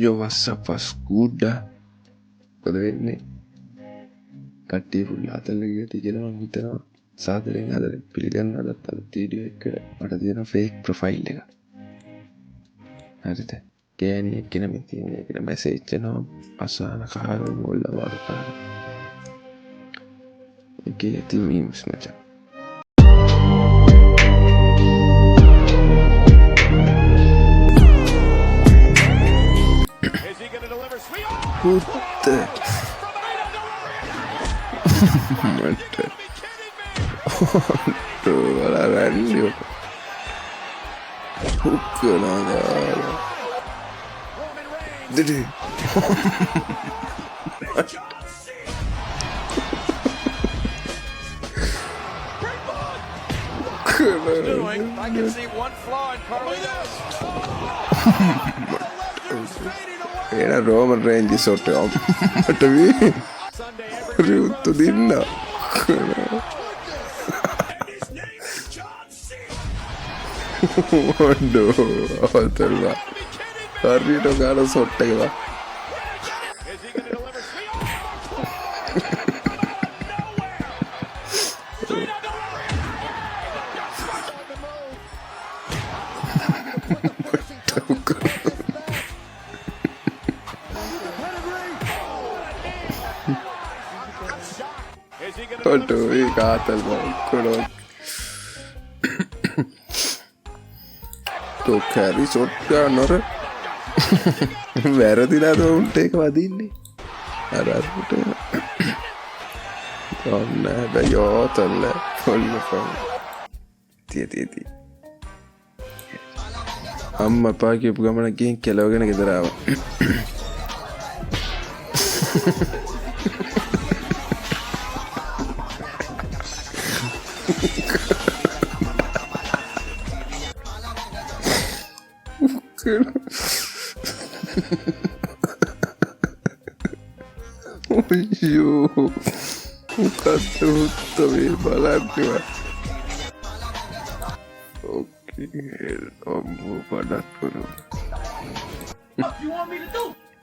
Yo, what's up, what's good? මොකද වෙන්නේ? කට්ටිය පුල් අතල්ල ගිය තියනවා මම හිතනවා සාදරයෙන් ආදරයෙන් පිළිගන්න අදත් අලුත් වීඩියෝ එකකට මට තියෙන ෆේක් ප්‍රොෆයිල් එක. හරිද? ගෑණියෙක් කෙන මේ තියෙන එකට මැසේජ් එනවා අසහන කාර මොල්ල වරපාන. ඒකේ තියෙන මීම්ස් මචං. Puta. Mata. Tuh, olaran dia. Bukan ada. Dede. I can see one flaw in Carlos. Era Roman Reigns sotto matavi riuttu dinna ondo avatalla harrito gala sotte ga Aduh, ini katal banget. Tuh carry shot kan orang. Berarti dah tuh take wadini. Ada apa? Oh nah, bayo talle. Tiap. Amma pagi bukan mana geng kalau kena kita rawa. Yo, kata tapi balat juga. Oke, kamu padat pun.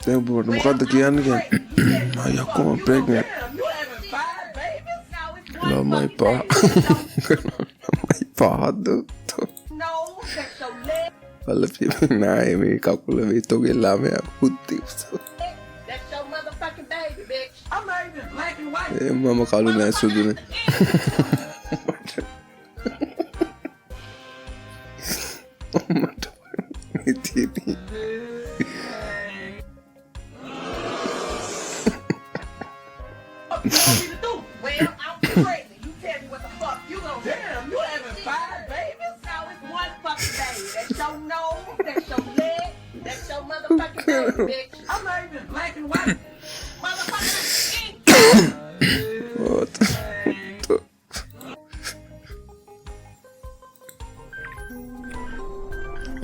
Saya buat muka tekian kan. Ayah aku mau pregnant. Lama ipa, lama ipa tuh. Kalau sih, nah ini kakula itu gila me putih. Mama kalau nggak sudah nih. Itu.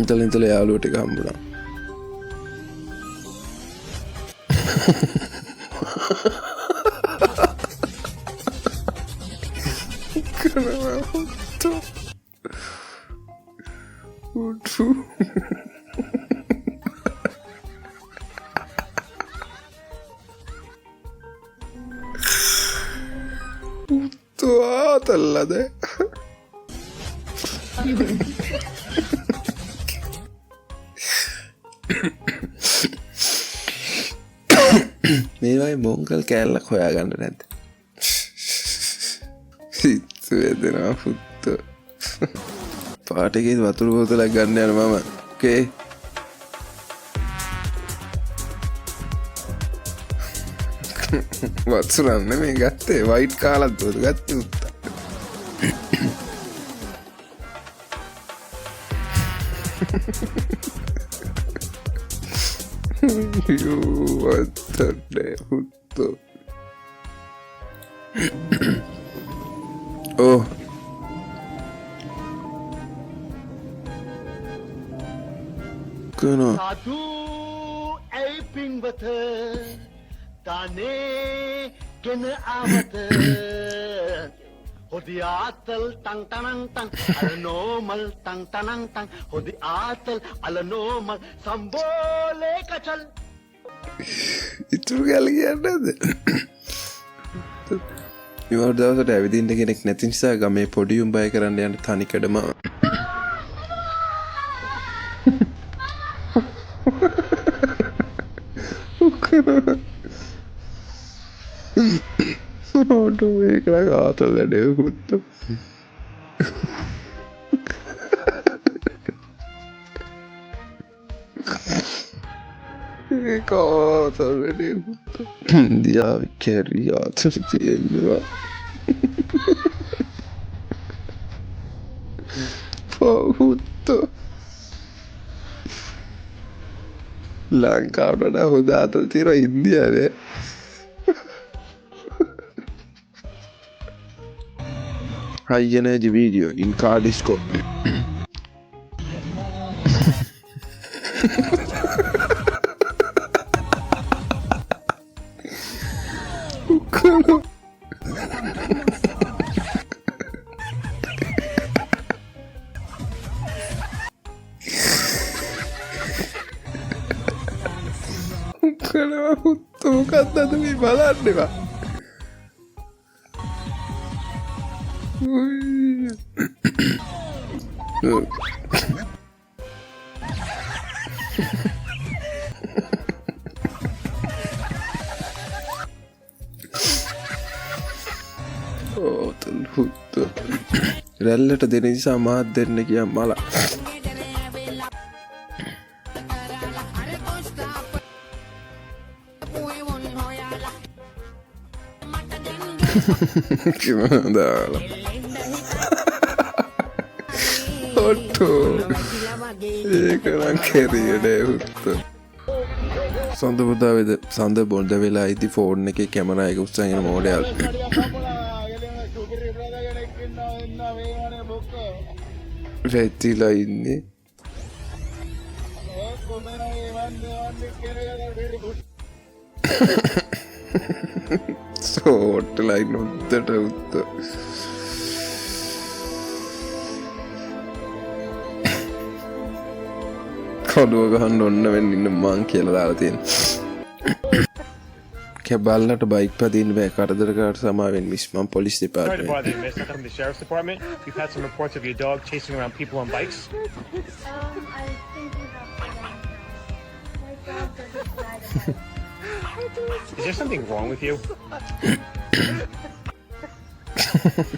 Intele යාළුවට එක හම්බුණා. තල්ලද මේවයි මොංගල් කෑල්ලක් හොයාගන්න නැද්ද? සිත් වේදනා පුත්තෝ. පාටිකේ වතුර බෝතලයක් ගන්න යන මම. ඕකේ. වතුර නෙමෙයි ගත්තේ වයිට් කාලක් දුර ගත්තේ උත්තා. You what the puto. Oh. Kena. Sadu ay pingbata tane kena avata. Hodi atal tang tanang tang alanomal tang tanang tang hodi atal alanomal sambole kachal ඉතුරු කැල කියන්නද ඉවට දවසට ඇවිදින්ට කෙනෙක් නැති නිසා ගමේ පොඩියුම් බය කරන්න යන්න තනිකඩම ඕට ඒකර ආතල් වැඩකුත්ත කාතල් වැඩකුත්ත ඉන්දියාව කැරී ආතර තියෙනවා පහුත්ත ලංකාවට හොඳ අතල් තිර ඉන්දියාවේ high energy video in car disco මොකක්දද මේ බලන්නවා ඕතල් හුත්ත රැල්ලට දෙන නිසා මාත් දෙන්න කිය මල දාලා ඔට්ටෝ ඒකනම් කෙරියඩ හුත්ත සඳ පුදාවෙද සඳ බොන්ඩ වෙලා ඉති ෆෝර්න් එක කැමරා එක උත්සාහන මෝඩයල් රැතිලා ඉන්නේ සෝට්ටලයි නොත්තට උත්ත කඩුව ගහන්න ඔන්න වෙන්න ඉන්න මං කියලා දාලා තියෙන කැබල්ලට බයික් පදින්න බෑ කරදරකාරට සමාවෙන් මිස් මම පොලිස් Sorry to දෙපාර්තමේන්තුවේ bother you, miss. I come from the sheriff's department. We've had some reports of your dog chasing around people on bikes. I think you have to my dog doesn't ride. Is there something wrong with you?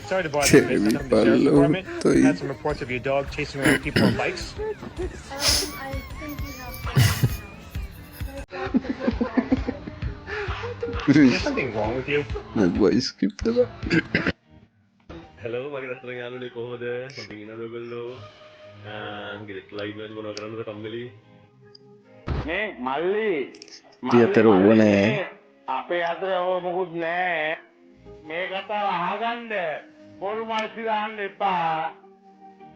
Sorry to bother you, miss. I come from the sheriff's department. We've had some reports of your dog chasing around people on bikes. I think you have to Is there something wrong with you? Vice script එක hello මගේ රස්තර යාළුවනේ කොහොමද මම ඉන්නද ඔයගොල්ලෝ ගෙදර live එක මොනව කරන්නද කම්මැලි නේ මල්ලි තියතර ඕව නෑ අපේ අතර ඕව මොකුත් නෑ මේ කතාව අහගන්න පොල් මාසි දාන්න එපා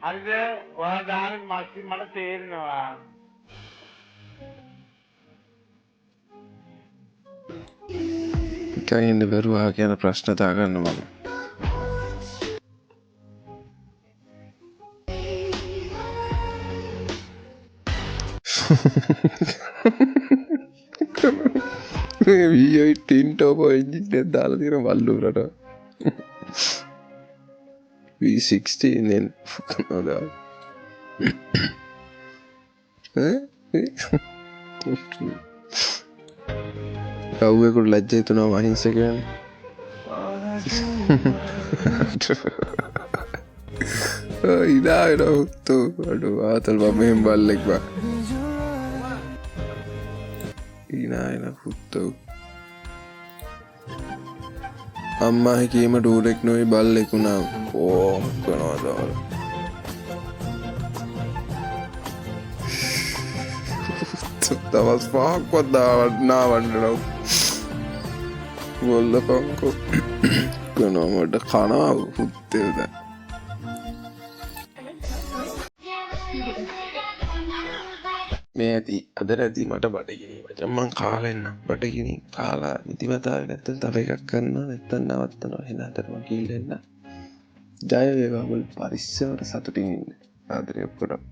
හරිද ඔයා දාන මාසි මට තේරෙනවා කයින්ද බැරුවා කියන ප්‍රශ්න දාගන්න මම මේ වීයි ටින්ටෝප එන්ජින් එක දාලා තියෙන වල්ලුරට V16 නෙන් නෝදා කව්වෙකුට ලැජ්ජ හිතුනවා අහිංසකයන් ඉදාගෙන උත්තු අඩු ආතල් මෙහෙම බල්ලෙක් බා ඉනායන පුත්තෝ අම්මා හිකීම ඩූරෙක් නොයි බල්ලෙකුණා ඕම් කනවාදවල දවස් පහක්වත් නාවන්නනව ගොල්ල පංකෝ කනොමට කනවා පුත්තේද මේ ඇති අදර ඇති මට බඩගිනි වචම්මන් කාලෙන්න බඩගිනි කාලා නිතිමතාව නැත්තන් තව එකක් කරන්න නැත්තන් නවත්තනවා හෙන අතරම කීලෙන්න ජය වේවා මුල් පරිස්සමට සතුටින් ඉන්න ආදරය ඔක්කොට